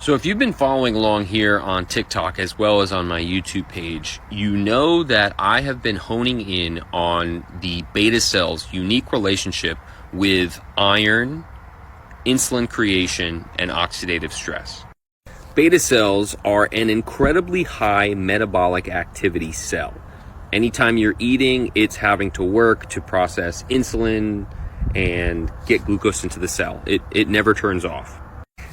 So if you've been following along here on TikTok as well as on my YouTube page, you know that I have been honing in on the beta cell's unique relationship with iron, insulin creation, and oxidative stress. Beta cells are an incredibly high metabolic activity cell. Anytime you're eating, it's having to work to process insulin and get glucose into the cell. It never turns off.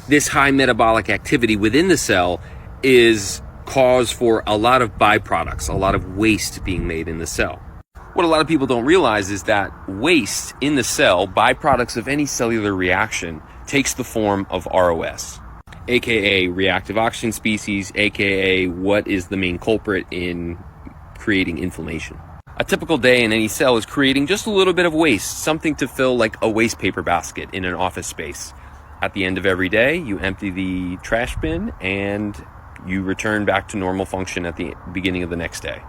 This high metabolic activity within the cell is cause for a lot of byproducts, a lot of waste being made in the cell. What a lot of people don't realize is that waste in the cell, byproducts of any cellular reaction, takes the form of ROS, aka reactive oxygen species, aka what is the main culprit in creating inflammation. A typical day in any cell is creating just a little bit of waste, something to fill like a waste paper basket in an office space. At the end of every day, you empty the trash bin and you return back to normal function at the beginning of the next day.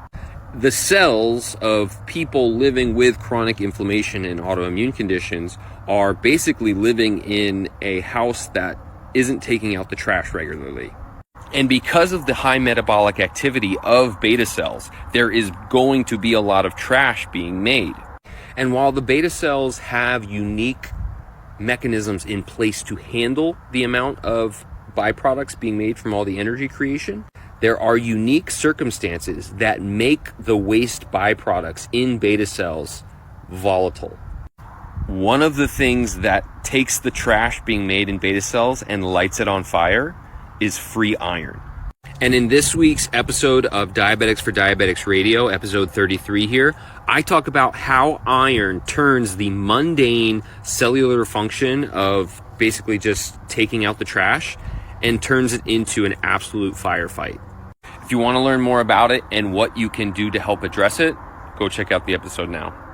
The cells of people living with chronic inflammation and autoimmune conditions are basically living in a house that isn't taking out the trash regularly. And because of the high metabolic activity of beta cells, there is going to be a lot of trash being made. And while the beta cells have unique mechanisms in place to handle the amount of byproducts being made from all the energy creation, there are unique circumstances that make the waste byproducts in beta cells volatile. One of the things that takes the trash being made in beta cells and lights it on fire is free iron. And in this week's episode of Diabetics for Diabetics Radio, episode 33 here, I talk about how iron turns the mundane cellular function of basically just taking out the trash and turns it into an absolute firefight. If you want to learn more about it and what you can do to help address it, go check out the episode now.